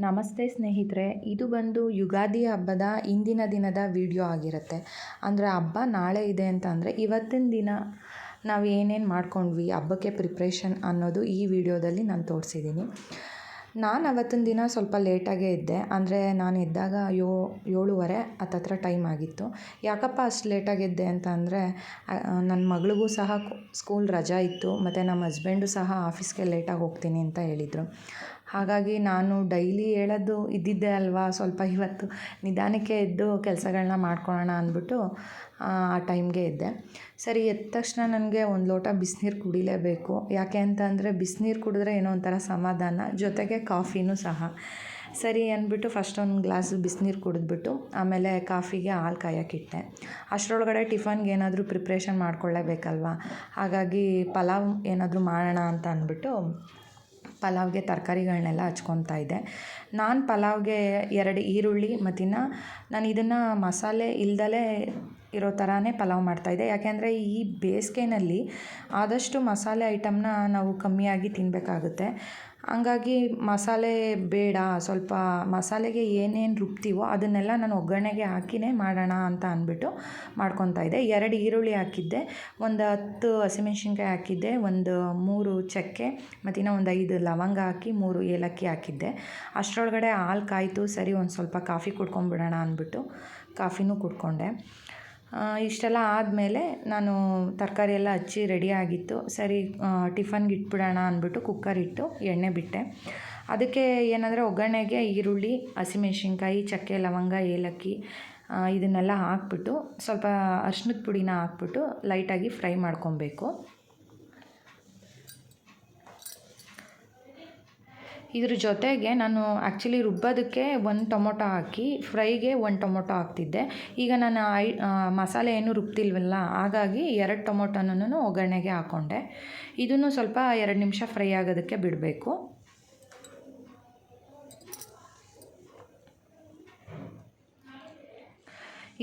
ನಮಸ್ತೆ ಸ್ನೇಹಿತರೆ, ಇದು ಬಂದು ಯುಗಾದಿ ಹಬ್ಬದ ಇಂದಿನ ದಿನದ ವಿಡಿಯೋ ಆಗಿರುತ್ತೆ. ಅಂದರೆ ಹಬ್ಬ ನಾಳೆ ಇದೆ ಅಂತ ಅಂದರೆ ಇವತ್ತಿನ ದಿನ ನಾವು ಏನೇನು ಮಾಡ್ಕೊಂಡ್ವಿ ಹಬ್ಬಕ್ಕೆ ಪ್ರಿಪ್ರೇಷನ್ ಅನ್ನೋದು ಈ ವಿಡಿಯೋದಲ್ಲಿ ನಾನು ತೋರಿಸಿದ್ದೀನಿ. ನಾನು ಅವತ್ತಿನ ದಿನ ಸ್ವಲ್ಪ ಲೇಟಾಗೇ ಇದ್ದೆ. ಅಂದರೆ ನಾನು ಎದ್ದಾಗ 7:30 ಹತ್ತತ್ರ ಟೈಮ್ ಆಗಿತ್ತು. ಯಾಕಪ್ಪ ಅಷ್ಟು ಲೇಟಾಗಿದ್ದೆ ಅಂತ ಅಂದರೆ ನನ್ನ ಮಗಳಿಗೂ ಸಹ ಸ್ಕೂಲ್ ರಜಾ ಇತ್ತು ಮತ್ತು ನಮ್ಮ ಹಸ್ಬೆಂಡು ಸಹ ಆಫೀಸ್ಗೆ ಲೇಟಾಗಿ ಹೋಗ್ತೀನಿ ಅಂತ ಹೇಳಿದರು. ಹಾಗಾಗಿ ನಾನು ಡೈಲಿ ಹೇಳೋದು ಇದ್ದಿದ್ದೇ ಅಲ್ವಾ, ಸ್ವಲ್ಪ ಇವತ್ತು ನಿಧಾನಕ್ಕೆ ಎದ್ದು ಕೆಲಸಗಳನ್ನ ಮಾಡ್ಕೊಳ್ಳೋಣ ಅಂದ್ಬಿಟ್ಟು ಆ ಟೈಮ್ಗೆ ಎದ್ದೆ. ಸರಿ, ಎದ್ದ ತಕ್ಷಣ ನನಗೆ ಒಂದು ಲೋಟ ಬಿಸಿನೀರು ಕುಡಿಲೇಬೇಕು. ಯಾಕೆ ಅಂತ ಅಂದರೆ ಬಿಸಿನೀರು ಕುಡಿದ್ರೆ ಏನೋ ಒಂಥರ ಸಮಾಧಾನ, ಜೊತೆಗೆ ಕಾಫಿನೂ ಸಹ. ಸರಿ ಅಂದ್ಬಿಟ್ಟು ಫಸ್ಟ್ ಒಂದು ಗ್ಲಾಸ್ ಬಿಸಿನೀರು ಕುಡಿದ್ಬಿಟ್ಟು ಆಮೇಲೆ ಕಾಫಿಗೆ ಹಾಲು ಕಾಯೋಕ್ಕಿಟ್ಟೆ. ಅಷ್ಟರೊಳಗಡೆ ಟಿಫನ್ಗೆ ಏನಾದರೂ ಪ್ರಿಪ್ರೇಷನ್ ಮಾಡ್ಕೊಳ್ಳೇಬೇಕಲ್ವ. ಹಾಗಾಗಿ ಪಲಾವ್ ಏನಾದರೂ ಮಾಡೋಣ ಅಂತ ಅಂದ್ಬಿಟ್ಟು ಪಲಾವ್ಗೆ ತರಕಾರಿಗಳನ್ನೆಲ್ಲ ಹಚ್ಕೊತಾ ಇದ್ದೆ. ನಾನು ಪಲಾವ್ಗೆ 2 ಈರುಳ್ಳಿ ಮತ್ತು ನಾನು ಇದನ್ನು ಮಸಾಲೆ ಇಲ್ದಲೇ ಇರೋ ಥರನೇ ಪಲಾವ್ ಮಾಡ್ತಾಯಿದ್ದೆ. ಯಾಕೆಂದರೆ ಈ ಬೇಸಿಗೆನಲ್ಲಿ ಆದಷ್ಟು ಮಸಾಲೆ ಐಟಮ್ನ ನಾವು ಕಮ್ಮಿಯಾಗಿ ತಿನ್ನಬೇಕಾಗುತ್ತೆ. ಹಂಗಾಗಿ ಮಸಾಲೆ ಬೇಡ, ಸ್ವಲ್ಪ ಮಸಾಲೆಗೆ ಏನೇನು ರುಬ್ತೀವೋ ಅದನ್ನೆಲ್ಲ ನಾನು ಒಗ್ಗರಣೆಗೆ ಹಾಕಿಯೇ ಮಾಡೋಣ ಅಂತ ಅಂದ್ಬಿಟ್ಟು ಮಾಡ್ಕೊತಾ ಇದ್ದೆ. 2 ಈರುಳ್ಳಿ ಹಾಕಿದ್ದೆ, ಒಂದು 10 ಹಸಿಮೆಣ್ಸಿನ್ಕಾಯಿ ಹಾಕಿದ್ದೆ, ಒಂದು 3 ಚಕ್ಕೆ ಮತ್ತು ಒಂದು 5 ಲವಂಗ ಹಾಕಿ 3 ಏಲಕ್ಕಿ ಹಾಕಿದ್ದೆ. ಅಷ್ಟರೊಳಗಡೆ ಹಾಲು ಕಾಯ್ತು. ಸರಿ, ಒಂದು ಸ್ವಲ್ಪ ಕಾಫಿ ಕುಡ್ಕೊಂಬಿಡೋಣ ಅಂದ್ಬಿಟ್ಟು ಕಾಫಿನೂ ಕುಡ್ಕೊಂಡೆ. ಇಷ್ಟೆಲ್ಲ ಆದಮೇಲೆ ನಾನು ತರಕಾರಿ ಎಲ್ಲ ಹಚ್ಚಿ ರೆಡಿ ಆಗಿತ್ತು. ಸರಿ, ಟಿಫನ್ಗೆ ಇಟ್ಬಿಡೋಣ ಅಂದ್ಬಿಟ್ಟು ಕುಕ್ಕರ್ ಇಟ್ಟು ಎಣ್ಣೆ ಬಿಟ್ಟೆ. ಅದಕ್ಕೆ ಏನಂದರೆ ಒಗ್ಗರಣೆಗೆ ಈರುಳ್ಳಿ, ಹಸಿಮೆಣ್ಸಿನ್ಕಾಯಿ, ಚಕ್ಕೆ, ಲವಂಗ, ಏಲಕ್ಕಿ ಇದನ್ನೆಲ್ಲ ಹಾಕ್ಬಿಟ್ಟು ಸ್ವಲ್ಪ ಅರ್ಶಿನದ ಪುಡಿನ ಹಾಕ್ಬಿಟ್ಟು ಲೈಟಾಗಿ ಫ್ರೈ ಮಾಡ್ಕೊಬೇಕು. ಇದ್ರ ಜೊತೆಗೆ ನಾನು ಆ್ಯಕ್ಚುಲಿ ರುಬ್ಬೋದಕ್ಕೆ 1 ಟೊಮೊಟೊ ಹಾಕಿ ಫ್ರೈಗೆ 1 ಟೊಮೊಟೊ ಹಾಕ್ತಿದ್ದೆ. ಈಗ ನಾನು ಮಸಾಲೆ ಏನು ರುಬ್ತಿಲ್ವಲ್ಲ, ಹಾಗಾಗಿ 2 ಟೊಮೊಟೊನೂ ಒಗ್ಗರಣೆಗೆ ಹಾಕ್ಕೊಂಡೆ. ಇದನ್ನು ಸ್ವಲ್ಪ 2 ನಿಮಿಷ ಫ್ರೈ ಆಗೋದಕ್ಕೆ ಬಿಡಬೇಕು.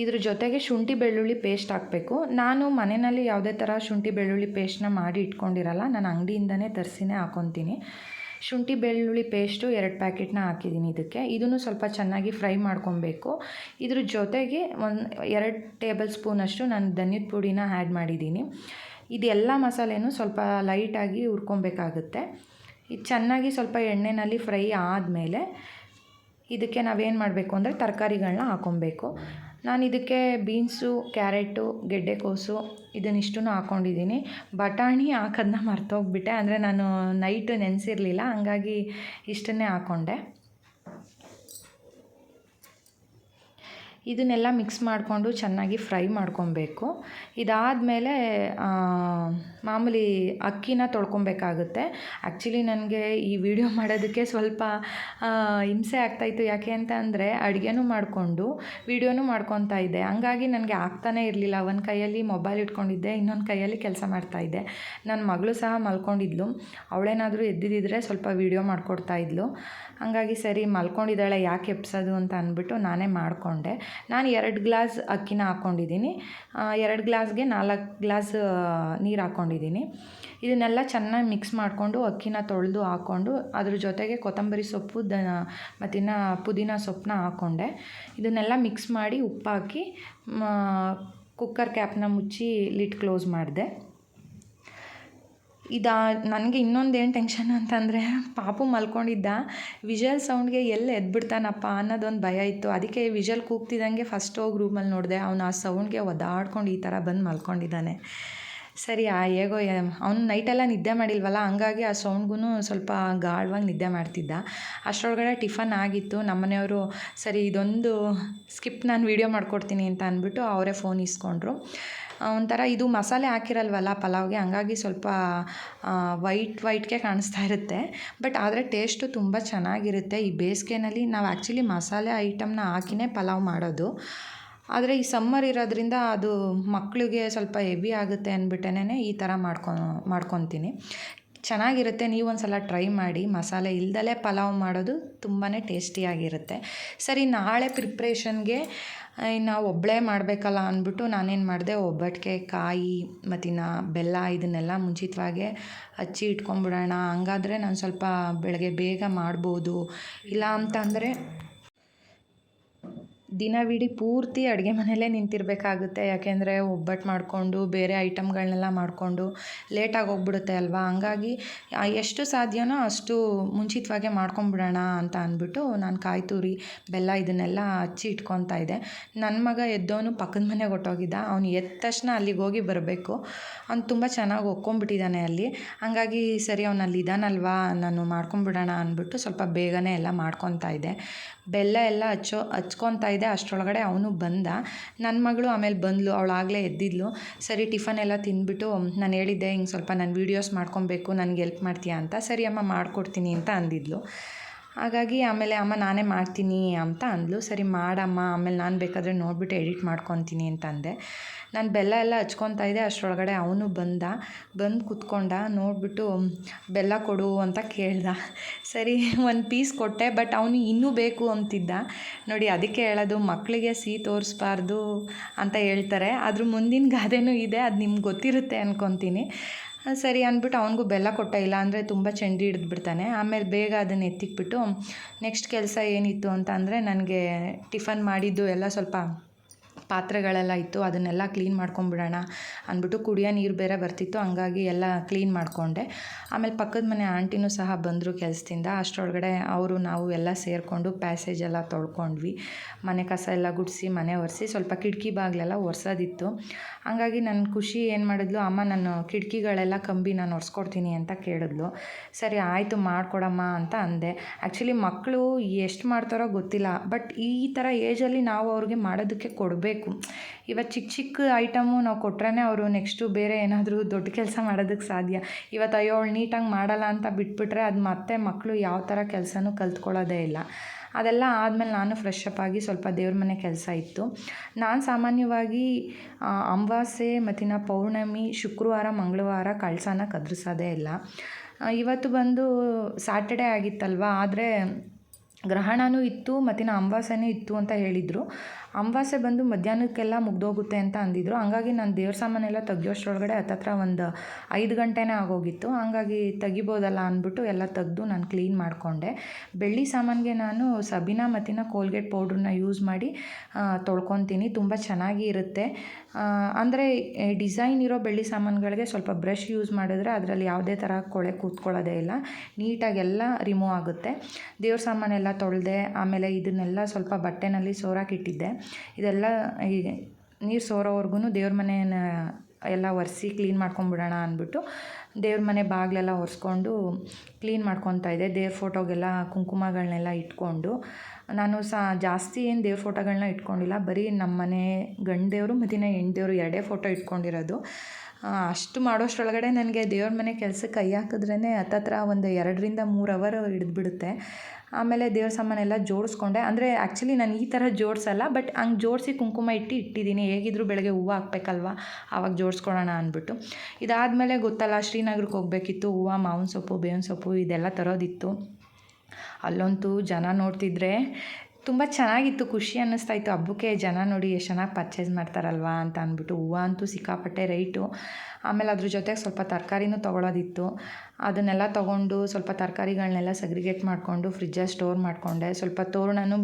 ಇದ್ರ ಜೊತೆಗೆ ಶುಂಠಿ ಬೆಳ್ಳುಳ್ಳಿ ಪೇಸ್ಟ್ ಹಾಕಬೇಕು. ನಾನು ಮನೆಯಲ್ಲಿ ಯಾವುದೇ ಥರ ಶುಂಠಿ ಬೆಳ್ಳುಳ್ಳಿ ಪೇಸ್ಟ್ನ ಮಾಡಿ ಇಟ್ಕೊಂಡಿರಲ್ಲ, ನಾನು ಅಂಗಡಿಯಿಂದನೇ ತರಿಸಿನೇ ಹಾಕ್ಕೊತೀನಿ. ಶುಂಠಿ ಬೆಳ್ಳುಳ್ಳಿ ಪೇಸ್ಟು 2 ಪ್ಯಾಕೆಟ್ನ ಹಾಕಿದ್ದೀನಿ ಇದಕ್ಕೆ. ಇದನ್ನು ಸ್ವಲ್ಪ ಚೆನ್ನಾಗಿ ಫ್ರೈ ಮಾಡ್ಕೊಬೇಕು. ಇದ್ರ ಜೊತೆಗೆ 2 ಟೇಬಲ್ ಸ್ಪೂನಷ್ಟು ನಾನು ಧನಿಯದ ಪುಡಿನ ಆ್ಯಡ್ ಮಾಡಿದ್ದೀನಿ. ಇದೆಲ್ಲ ಮಸಾಲೆನೂ ಸ್ವಲ್ಪ ಲೈಟಾಗಿ ಹುರ್ಕೊಬೇಕಾಗುತ್ತೆ. ಇದು ಚೆನ್ನಾಗಿ ಸ್ವಲ್ಪ ಎಣ್ಣೆಯಲ್ಲಿ ಫ್ರೈ ಆದಮೇಲೆ ಇದಕ್ಕೆ ನಾವೇನು ಮಾಡಬೇಕು ಅಂದರೆ ತರಕಾರಿಗಳನ್ನ ಹಾಕ್ಕೊಬೇಕು. ನಾನು ಇದಕ್ಕೆ ಬೀನ್ಸು, ಕ್ಯಾರೆಟು, ಗೆಡ್ಡೆಕೋಸು ಇದನ್ನಿಷ್ಟನ್ನು ಹಾಕ್ಕೊಂಡಿದ್ದೀನಿ. ಬಟಾಣಿ ಹಾಕೋದನ್ನ ಮರ್ತೋಗ್ಬಿಟ್ಟೆ, ಅಂದರೆ ನಾನು ನೈಟು ನೆನೆಸಿರಲಿಲ್ಲ, ಹಂಗಾಗಿ ಇಷ್ಟನ್ನೇ ಹಾಕ್ಕೊಂಡೆ. ಇದನ್ನೆಲ್ಲ ಮಿಕ್ಸ್ ಮಾಡಿಕೊಂಡು ಚೆನ್ನಾಗಿ ಫ್ರೈ ಮಾಡ್ಕೊಬೇಕು. ಇದಾದಮೇಲೆ ಮಾಮೂಲಿ ಅಕ್ಕಿನ ತೊಳ್ಕೊಬೇಕಾಗುತ್ತೆ. ಆ್ಯಕ್ಚುಲಿ ನನಗೆ ಈ ವಿಡಿಯೋ ಮಾಡೋದಕ್ಕೆ ಸ್ವಲ್ಪ ಹಿಂಸೆ ಆಗ್ತಾಯಿತ್ತು. ಯಾಕೆ ಅಂತ ಅಂದರೆ ಅಡುಗೆನೂ ಮಾಡಿಕೊಂಡು ವಿಡಿಯೋನೂ ಮಾಡ್ಕೊತಾ ಇದ್ದೆ. ಹಂಗಾಗಿ ನನಗೆ ಆಗ್ತಾನೇ ಇರಲಿಲ್ಲ. ಒಂದು ಕೈಯಲ್ಲಿ ಮೊಬೈಲ್ ಇಟ್ಕೊಂಡಿದ್ದೆ, ಇನ್ನೊಂದು ಕೈಯಲ್ಲಿ ಕೆಲಸ ಮಾಡ್ತಾಯಿದ್ದೆ. ನನ್ನ ಮಗಳು ಸಹ ಮಲ್ಕೊಂಡಿದ್ಲು. ಅವಳೇನಾದರೂ ಎದ್ದಿದ್ದರೆ ಸ್ವಲ್ಪ ವಿಡಿಯೋ ಮಾಡಿಕೊಡ್ತಾಯಿದ್ಲು. ಹಂಗಾಗಿ ಸರಿ, ಮಲ್ಕೊಂಡಿದ್ದಾಳೆ, ಯಾಕೆ ಎಬ್ಸೋದು ಅಂತ ಅಂದ್ಬಿಟ್ಟು ನಾನೇ ಮಾಡಿಕೊಂಡೆ. ನಾನು 2 ಗ್ಲಾಸ್ ಅಕ್ಕಿನ ಹಾಕ್ಕೊಂಡಿದ್ದೀನಿ. 2 ಗ್ಲಾಸ್ಗೆ 4 ಗ್ಲಾಸ್ ನೀರು ಹಾಕ್ಕೊಂಡಿದ್ದೀನಿ. ಇದನ್ನೆಲ್ಲ ಚೆನ್ನಾಗಿ ಮಿಕ್ಸ್ ಮಾಡಿಕೊಂಡು ಅಕ್ಕಿನ ತೊಳೆದು ಹಾಕ್ಕೊಂಡು ಅದ್ರ ಜೊತೆಗೆ ಕೊತ್ತಂಬರಿ ಸೊಪ್ಪು ಮತ್ತು ಪುದೀನ ಸೊಪ್ಪನ್ನ ಹಾಕ್ಕೊಂಡೆ. ಇದನ್ನೆಲ್ಲ ಮಿಕ್ಸ್ ಮಾಡಿ ಉಪ್ಪು ಹಾಕಿ ಕುಕ್ಕರ್ ಕ್ಯಾಪ್ನ ಮುಚ್ಚಿ ಲಿಡ್ ಕ್ಲೋಸ್ ಮಾಡಿದೆ. ನನಗೆ ಇನ್ನೊಂದೇನು ಟೆನ್ಷನ್ ಅಂತಂದರೆ ಪಾಪು ಮಲ್ಕೊಂಡಿದ್ದ, ವಿಷಲ್ ಸೌಂಡ್ಗೆ ಎಲ್ಲಿ ಎದ್ಬಿಡ್ತಾನಪ್ಪ ಅನ್ನೋದೊಂದು ಭಯ ಇತ್ತು. ಅದಕ್ಕೆ ವಿಷಲ್ ಕೂಗ್ತಿದ್ದಂಗೆ ಫಸ್ಟ್ ಹೋಗಿ ರೂಮಲ್ಲಿ ನೋಡಿದೆ. ಅವನು ಆ ಸೌಂಡ್ಗೆ ಒದ್ದಾಡ್ಕೊಂಡು ಈ ಥರ ಬಂದು ಮಲ್ಕೊಂಡಿದ್ದಾನೆ. ಸರಿ, ಹೇಗೋ ಅವನು ನೈಟೆಲ್ಲ ನಿದ್ದೆ ಮಾಡಿಲ್ವಲ್ಲ, ಹಂಗಾಗಿ ಆ ಸೌಂಡ್ಗೂ ಸ್ವಲ್ಪ ಗಾಢವಾಗಿ ನಿದ್ದೆ ಮಾಡ್ತಿದ್ದ. ಅಷ್ಟರೊಳಗಡೆ ಟಿಫನ್ ಆಗಿತ್ತು. ನಮ್ಮನೆಯವರು ಸರಿ ಇದೊಂದು ಸ್ಕಿಪ್ ನಾನು ವೀಡಿಯೋ ಮಾಡಿಕೊಡ್ತೀನಿ ಅಂತ ಅಂದ್ಬಿಟ್ಟು ಅವರೇ ಫೋನ್ ಇಸ್ಕೊಂಡ್ರು. ಒಂಥರ ಇದು ಮಸಾಲೆ ಹಾಕಿರಲ್ವಲ್ಲ ಪಲಾವ್ಗೆ, ಹಂಗಾಗಿ ಸ್ವಲ್ಪ ವೈಟ್ಗೆ ಕಾಣಿಸ್ತಾ ಇರುತ್ತೆ. ಬಟ್ ಆದರೆ ಟೇಸ್ಟು ತುಂಬ ಚೆನ್ನಾಗಿರುತ್ತೆ. ಈ ಬೇಸಿಗೆನಲ್ಲಿ ನಾವು ಆ್ಯಕ್ಚುಲಿ ಮಸಾಲೆ ಐಟಮ್ನ ಹಾಕಿಯೇ ಪಲಾವ್ ಮಾಡೋದು. ಆದರೆ ಈ ಸಮ್ಮರ್ ಇರೋದ್ರಿಂದ ಅದು ಮಕ್ಕಳಿಗೆ ಸ್ವಲ್ಪ ಹೆವಿ ಆಗುತ್ತೆ ಅಂದ್ಬಿಟ್ಟೇ ಈ ಥರ ಮಾಡ್ಕೊತೀನಿ. ಚೆನ್ನಾಗಿರುತ್ತೆ. ನೀವು ಒಂದು ಸಲ ಟ್ರೈ ಮಾಡಿ. ಮಸಾಲೆ ಇಲ್ದಲೇ ಪಲಾವ್ ಮಾಡೋದು ತುಂಬಾ ಟೇಸ್ಟಿಯಾಗಿರುತ್ತೆ. ಸರಿ, ನಾಳೆ ಪ್ರಿಪ್ರೇಷನ್ಗೆ ನಾವು ಒಬ್ಬಳೇ ಮಾಡಬೇಕಲ್ಲ ಅಂದ್ಬಿಟ್ಟು ನಾನೇನು ಮಾಡಿದೆ, ಒಬ್ಬಟ್ಟಿಗೆ ಕಾಯಿ ಮತ್ತು ಬೆಲ್ಲ ಇದನ್ನೆಲ್ಲ ಮುಂಚಿತವಾಗೇ ಹಚ್ಚಿ ಇಟ್ಕೊಂಬಿಡೋಣ. ಹಂಗಾದ್ರೆ ನಾನು ಸ್ವಲ್ಪ ಬೆಳಗ್ಗೆ ಬೇಗ ಮಾಡ್ಬೋದು. ಇಲ್ಲ ಅಂತಂದರೆ ದಿನವಿಡೀ ಪೂರ್ತಿ ಅಡುಗೆ ಮನೆಯಲ್ಲೇ ನಿಂತಿರಬೇಕಾಗುತ್ತೆ. ಯಾಕೆಂದರೆ ಒಬ್ಬಟ್ಟು ಮಾಡಿಕೊಂಡು ಬೇರೆ ಐಟಮ್ಗಳನ್ನೆಲ್ಲ ಮಾಡಿಕೊಂಡು ಲೇಟಾಗಿ ಹೋಗ್ಬಿಡುತ್ತೆ ಅಲ್ವಾ. ಹಂಗಾಗಿ ಎಷ್ಟು ಸಾಧ್ಯವೋ ಅಷ್ಟು ಮುಂಚಿತವಾಗೇ ಮಾಡ್ಕೊಂಬಿಡೋಣ ಅಂತ ಅಂದ್ಬಿಟ್ಟು ನಾನು ಕಾಯಿ ತುರಿ, ಬೆಲ್ಲ ಇದನ್ನೆಲ್ಲ ಹಚ್ಚಿ ಇಟ್ಕೊತಾ ಇದ್ದೆ. ನನ್ನ ಮಗ ಎದ್ದವನು ಪಕ್ಕದ ಮನೆಗೆ ಹೊರ್ಟೋಗಿದ್ದ. ಅವನು ಎದ್ದ ತಕ್ಷಣ ಅಲ್ಲಿಗೆ ಹೋಗಿ ಬರಬೇಕು. ಅವ್ನು ತುಂಬ ಚೆನ್ನಾಗಿ ಒಕ್ಕೊಂಬಿಟ್ಟಿದ್ದಾನೆ ಅಲ್ಲಿ. ಹಂಗಾಗಿ ಸರಿ, ಅವನು ಅಲ್ಲಿ ಇದ್ದಾನಲ್ವಾ, ನಾನು ಮಾಡ್ಕೊಂಬಿಡೋಣ ಅಂದ್ಬಿಟ್ಟು ಸ್ವಲ್ಪ ಬೇಗನೆ ಎಲ್ಲ ಮಾಡ್ಕೊತಾ ಇದ್ದೆ. ಬೆಲ್ಲ ಎಲ್ಲ ಹಚ್ಕೊತಾ ಇದ್ದೆ. ಅಷ್ಟರೊಳಗಡೆ ಅವನು ಬಂದ. ನನ್ನ ಮಗಳು ಆಮೇಲೆ ಬಂದಳು. ಅವಳಾಗಲೇ ಎದ್ದಿದ್ಲು. ಸರಿ, ಟಿಫನ್ ಎಲ್ಲ ತಿಂದ್ಬಿಟ್ಟು ನಾನು ಹೇಳಿದ್ದೆ, ಹಿಂಗೆ ಸ್ವಲ್ಪ ನಾನು ವೀಡಿಯೋಸ್ ಮಾಡ್ಕೊಬೇಕು, ನನಗೆ ಹೆಲ್ಪ್ ಮಾಡ್ತೀಯಾ ಅಂತ. ಸರಿ ಅಮ್ಮ ಮಾಡಿಕೊಡ್ತೀನಿ ಅಂತ ಅಂದಿದ್ಲು. ಹಾಗಾಗಿ ಆಮೇಲೆ ಅಮ್ಮ ನಾನೇ ಮಾಡ್ತೀನಿ ಅಂತ ಅಂದಳು. ಸರಿ ಮಾಡಮ್ಮ, ಆಮೇಲೆ ನಾನು ಬೇಕಾದರೆ ನೋಡಿಬಿಟ್ಟು ಎಡಿಟ್ ಮಾಡ್ಕೊತೀನಿ ಅಂತ ಅಂದೆ. ನಾನು ಬೆಲ್ಲ ಎಲ್ಲ ಹಚ್ಕೊತಾ ಇದ್ದೆ. ಅಷ್ಟರೊಳಗಡೆ ಅವನು ಬಂದು ಕೂತ್ಕೊಂಡ. ನೋಡಿಬಿಟ್ಟು ಬೆಲ್ಲ ಕೊಡು ಅಂತ ಕೇಳ್ದ. ಸರಿ, ಒಂದು ಪೀಸ್ ಕೊಟ್ಟೆ. ಬಟ್ ಅವನು ಇನ್ನೂ ಬೇಕು ಅಂತಿದ್ದ. ನೋಡಿ, ಅದಕ್ಕೆ ಹೇಳೋದು, ಮಕ್ಕಳಿಗೆ ಸಿಹಿ ತೋರಿಸ್ಬಾರ್ದು ಅಂತ ಹೇಳ್ತಾರೆ. ಅದ್ರ ಮುಂದಿನ ಗಾದೆನೂ ಇದೆ. ಅದು ನಿಮ್ಗೆ ಗೊತ್ತಿರುತ್ತೆ ಅಂದ್ಕೊತೀನಿ. ಸರಿ ಅಂದ್ಬಿಟ್ಟು ಅವನಿಗೂ ಬೆಲ್ಲ ಕೊಟ್ಟೆ. ಇಲ್ಲ ಅಂದರೆ ತುಂಬ ಚಂಡಿ ಹಿಡಿದ್ಬಿಡ್ತಾನೆ. ಆಮೇಲೆ ಬೇಗ ಅದನ್ನು ಎತ್ತಿಕ್ಬಿಟ್ಟು ನೆಕ್ಸ್ಟ್ ಕೆಲಸ ಏನಿತ್ತು ಅಂತ ಅಂದರೆ, ನನಗೆ ಟಿಫನ್ ಮಾಡಿದ್ದು ಎಲ್ಲ ಸ್ವಲ್ಪ ಪಾತ್ರೆಗಳೆಲ್ಲ ಇತ್ತು. ಅದನ್ನೆಲ್ಲ ಕ್ಲೀನ್ ಮಾಡ್ಕೊಂಬಿಡೋಣ ಅಂದ್ಬಿಟ್ಟು, ಕುಡಿಯೋ ನೀರು ಬೇರೆ ಬರ್ತಿತ್ತು. ಹಂಗಾಗಿ ಎಲ್ಲ ಕ್ಲೀನ್ ಮಾಡಿಕೊಂಡೆ. ಆಮೇಲೆ ಪಕ್ಕದ ಮನೆ ಆಂಟಿನೂ ಸಹ ಬಂದರು ಕೆಲಸದಿಂದ. ಅಷ್ಟರೊಳಗಡೆ ನಾವು ಎಲ್ಲ ಸೇರಿಕೊಂಡು ಪ್ಯಾಸೇಜ್ ಎಲ್ಲ ತೊಳ್ಕೊಂಡ್ವಿ. ಮನೆ ಕಸ ಎಲ್ಲ ಗುಡಿಸಿ, ಮನೆ ಒರೆಸಿ, ಸ್ವಲ್ಪ ಕಿಟಕಿ ಬಾಗಿಲೆಲ್ಲ ಒರೆಸೋದಿತ್ತು. ಹಂಗಾಗಿ ನನ್ನ ಖುಷಿ ಏನು ಮಾಡಿದ್ಲು, ಅಮ್ಮ ನಾನು ಕಿಟಕಿಗಳೆಲ್ಲ ಕಂಬಿ ನಾನು ಒರೆಸ್ಕೊಡ್ತೀನಿ ಅಂತ ಕೇಳಿದ್ಲು. ಸರಿ ಆಯಿತು ಮಾಡಿಕೊಡಮ್ಮ ಅಂತ ಅಂದೆ. ಆ್ಯಕ್ಚುಲಿ ಮಕ್ಕಳು ಎಷ್ಟು ಮಾಡ್ತಾರೋ ಗೊತ್ತಿಲ್ಲ, ಬಟ್ ಈ ಥರ ಏಜಲ್ಲಿ ನಾವು ಅವ್ರಿಗೆ ಮಾಡೋದಕ್ಕೆ ಕೊಡಬೇಕು. ಇವತ್ತು ಚಿಕ್ಕ ಚಿಕ್ಕ ಐಟಮು ನಾವು ಕೊಟ್ರೇ ಅವರು ನೆಕ್ಸ್ಟು ಬೇರೆ ಏನಾದರೂ ದೊಡ್ಡ ಕೆಲಸ ಮಾಡೋದಕ್ಕೆ ಸಾಧ್ಯ. ಇವತ್ತು ಅಯ್ಯೋ ಅವಳು ನೀಟಾಗಿ ಮಾಡಲ್ಲ ಅಂತ ಬಿಟ್ಬಿಟ್ರೆ ಅದು ಮತ್ತೆ ಮಕ್ಕಳು ಯಾವ ಥರ ಕೆಲಸನೂ ಕಲ್ತ್ಕೊಳ್ಳೋದೇ ಇಲ್ಲ. ಅದೆಲ್ಲ ಆದಮೇಲೆ ನಾನು ಫ್ರೆಶ್ ಅಪ್ ಆಗಿ ಸ್ವಲ್ಪ ದೇವ್ರ ಮನೆ ಕೆಲಸ ಇತ್ತು. ನಾನು ಸಾಮಾನ್ಯವಾಗಿ ಅಮಾವಾಸ್ಯೆ ಮತ್ತು ಪೌರ್ಣಮಿ, ಶುಕ್ರವಾರ, ಮಂಗಳವಾರ ಕಳಸನ ಕತ್ತರಿಸೋದೇ ಇಲ್ಲ. ಇವತ್ತು ಬಂದು ಸ್ಯಾಟರ್ಡೇ ಆಗಿತ್ತಲ್ವ, ಆದರೆ ಗ್ರಹಣವೂ ಇತ್ತು ಮತ್ತು ಅಮಾವಾಸ್ಯೆನೂ ಇತ್ತು ಅಂತ ಹೇಳಿದರು. ಅಮಾವಾಸ್ಯೆ ಬಂದು ಮಧ್ಯಾಹ್ನಕ್ಕೆಲ್ಲ ಮುಗ್ದೋಗುತ್ತೆ ಅಂತ ಅಂದಿದ್ರು. ಹಂಗಾಗಿ ನಾನು ದೇವ್ರ ಸಾಮಾನೆಲ್ಲ ತೆಗಿಯೋಷ್ಟರೊಳಗಡೆ ಹತ್ತತ್ರ ಒಂದು 5 ಗಂಟೆನೇ ಆಗೋಗಿತ್ತು. ಹಂಗಾಗಿ ತೆಗಿಬೋದಲ್ಲ ಅಂದ್ಬಿಟ್ಟು ಎಲ್ಲ ತೆಗೆದು ನಾನು ಕ್ಲೀನ್ ಮಾಡಿಕೊಂಡೆ. ಬೆಳ್ಳಿ ಸಾಮಾನಿಗೆ ನಾನು ಸಬೀನಾ ಮತ್ತು ಕೋಲ್ಗೇಟ್ ಪೌಡ್ರನ್ನ ಯೂಸ್ ಮಾಡಿ ತೊಳ್ಕೊತೀನಿ. ತುಂಬ ಚೆನ್ನಾಗಿ ಇರುತ್ತೆ. ಅಂದರೆ ಡಿಸೈನ್ ಇರೋ ಬೆಳ್ಳಿ ಸಾಮಾನುಗಳಿಗೆ ಸ್ವಲ್ಪ ಬ್ರಷ್ ಯೂಸ್ ಮಾಡಿದ್ರೆ ಅದರಲ್ಲಿ ಯಾವುದೇ ಥರ ಕೊಳೆ ಕೂತ್ಕೊಳ್ಳೋದೇ ಇಲ್ಲ. ನೀಟಾಗೆಲ್ಲ ರಿಮೂವ್ ಆಗುತ್ತೆ. ದೇವ್ರ ಸಾಮಾನೆಲ್ಲ ತೊಳೆದೆ. ಆಮೇಲೆ ಇದನ್ನೆಲ್ಲ ಸ್ವಲ್ಪ ಬಟ್ಟೆನಲ್ಲಿ ಸೋರಾಕಿಟ್ಟಿದ್ದೆ. ಇದೆಲ್ಲ ನೀರು ಸೋರೋವರೆಗೂ ದೇವ್ರ ಮನೆನ ಎಲ್ಲ ಒರೆಸಿ ಕ್ಲೀನ್ ಮಾಡ್ಕೊಂಬಿಡೋಣ ಅಂದ್ಬಿಟ್ಟು ದೇವ್ರ ಮನೆ ಬಾಗಿಲೆಲ್ಲ ಒರೆಸ್ಕೊಂಡು ಕ್ಲೀನ್ ಮಾಡ್ಕೊತಾ ಇದ್ದೆ. ದೇವ್ರ ಫೋಟೋಗೆಲ್ಲ ಕುಂಕುಮಗಳನ್ನೆಲ್ಲ ಇಟ್ಕೊಂಡು, ನಾನು ಜಾಸ್ತಿ ಏನು ದೇವ್ರ ಫೋಟೋಗಳನ್ನ ಇಟ್ಕೊಂಡಿಲ್ಲ. ಬರೀ ನಮ್ಮ ಮನೆ ಗಂಡು ದೇವರು ಮತ್ತು ಹೆಣ್ಣು ದೇವರು 2 ಫೋಟೋ ಇಟ್ಕೊಂಡಿರೋದು. ಅಷ್ಟು ಮಾಡೋಷ್ಟರೊಳಗಡೆ ನನಗೆ ದೇವ್ರ ಮನೆ ಕೆಲಸಕ್ಕೆ ಕೈ ಹಾಕಿದ್ರೇ ಹತ್ತತ್ರ ಒಂದು 2 ರಿಂದ 3 ಅವರ್ ಹಿಡಿದ್ಬಿಡುತ್ತೆ. ಆಮೇಲೆ ದೇವ್ರ ಸಾಮಾನೆಲ್ಲ ಜೋಡಿಸ್ಕೊಂಡೆ. ಅಂದರೆ ಆ್ಯಕ್ಚುಲಿ ನಾನು ಈ ಥರ ಜೋಡಿಸಲ್ಲ, ಬಟ್ ಹಂಗೆ ಜೋಡಿಸಿ ಕುಂಕುಮ ಇಟ್ಟಿದ್ದೀನಿ. ಹೇಗಿದ್ದರೂ ಬೆಳಗ್ಗೆ ಹೂವು ಹಾಕ್ಬೇಕಲ್ವ, ಆವಾಗ ಜೋಡಿಸ್ಕೊಳ್ಳೋಣ ಅಂದ್ಬಿಟ್ಟು. ಇದಾದಮೇಲೆ ಗೊತ್ತಲ್ಲ, ಶ್ರೀನಗರಕ್ಕೆ ಹೋಗಬೇಕಿತ್ತು. ಹೂವು, ಮಾವಿನ ಸೊಪ್ಪು, ಬೇವಿನ ಸೊಪ್ಪು ಇದೆಲ್ಲ ತರೋದಿತ್ತು. ಅಲ್ಲಂತೂ ಜನ ನೋಡ್ತಿದ್ರೆ ತುಂಬ ಚೆನ್ನಾಗಿತ್ತು. ಖುಷಿ ಅನ್ನಿಸ್ತಾಯಿತ್ತು. ಹಬ್ಬಕ್ಕೆ ಜನ ನೋಡಿ ಎಷ್ಟು ಚೆನ್ನಾಗಿ ಪರ್ಚೇಸ್ ಮಾಡ್ತಾರಲ್ವ ಅಂತ ಅಂದ್ಬಿಟ್ಟು. ಹೂವು ಅಂತೂ ಸಿಕ್ಕಾಪಟ್ಟೆ ರೇಟು. ಆಮೇಲೆ ಅದ್ರ ಜೊತೆಗೆ ಸ್ವಲ್ಪ ತರಕಾರಿನೂ ತೊಗೊಳೋದಿತ್ತು. ಅದನ್ನೆಲ್ಲ ತೊಗೊಂಡು ಸ್ವಲ್ಪ ತರಕಾರಿಗಳನ್ನೆಲ್ಲ ಸಗ್ರಿಗೇಟ್ ಮಾಡಿಕೊಂಡು ಫ್ರಿಜ್ಜಲ್ಲಿ ಸ್ಟೋರ್ ಮಾಡಿಕೊಂಡೆ. ಸ್ವಲ್ಪ ತೋರಣನೂ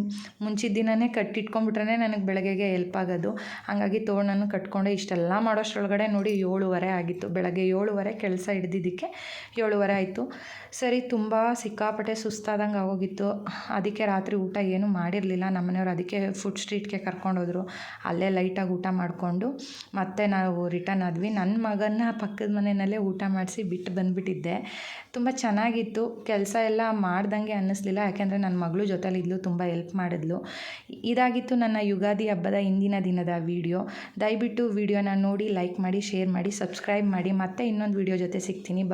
ಮುಂಚಿನ ದಿನವೇ ಕಟ್ಟಿಟ್ಕೊಂಡ್ಬಿಟ್ರೆ ನನಗೆ ಬೆಳಗ್ಗೆಗೆ ಹೆಲ್ಪ್ ಆಗೋದು. ಹಾಗಾಗಿ ತೋರಣನೂ ಕಟ್ಕೊಂಡೆ. ಇಷ್ಟೆಲ್ಲ ಮಾಡೋಷ್ಟರೊಳಗಡೆ ನೋಡಿ 7:30 ಆಗಿತ್ತು. ಬೆಳಗ್ಗೆ 7:30 ಕೆಲಸ ಹಿಡ್ದಿದ್ದಕ್ಕೆ 7:30 ಆಯಿತು. ಸರಿ, ತುಂಬ ಸಿಕ್ಕಾಪಟ್ಟೆ ಸುಸ್ತಾದಂಗೆ ಆಗೋಗಿತ್ತು. ಅದಕ್ಕೆ ರಾತ್ರಿ ಊಟ ಏನೂ ಮಾಡಿರಲಿಲ್ಲ. ನಮ್ಮನೆಯವ್ರು ಅದಕ್ಕೆ ಫುಡ್ ಸ್ಟ್ರೀಟ್ಗೆ ಕರ್ಕೊಂಡೋದ್ರು. ಅಲ್ಲೇ ಲೈಟಾಗಿ ಊಟ ಮಾಡಿಕೊಂಡು ಮತ್ತೆ ನಾವು ರಿಟರ್ನ್ ಆದ್ವಿ. ನನ್ನ ಮಗನ ಪಕ್ಕದ ಮನೆಯಲ್ಲೇ ಊಟ ಮಾಡಿಸಿ ಬಿಟ್ಟು ಬಂದುಬಿಟ್ಟಿದ್ದೆ. ತುಂಬ ಚೆನ್ನಾಗಿತ್ತು. ಕೆಲಸ ಎಲ್ಲ ಮಾಡ್ದಂಗೆ ಅನ್ನಿಸ್ಲಿಲ್ಲ. ಯಾಕೆಂದರೆ ನನ್ನ ಮಗಳು ಜೊತೆಲಿದ್ಲು, ತುಂಬ ಹೆಲ್ಪ್ ಮಾಡಿದ್ಲು. ಇದಾಗಿತ್ತು ನನ್ನ ಯುಗಾದಿ ಹಬ್ಬದ ಇಂದಿನ ದಿನದ ವಿಡಿಯೋ. ದಯವಿಟ್ಟು ವಿಡಿಯೋನ ನೋಡಿ ಲೈಕ್ ಮಾಡಿ, ಶೇರ್ ಮಾಡಿ, ಸಬ್ಸ್ಕ್ರೈಬ್ ಮಾಡಿ. ಮತ್ತೆ ಇನ್ನೊಂದು ವಿಡಿಯೋ ಜೊತೆ ಸಿಗ್ತೀನಿ.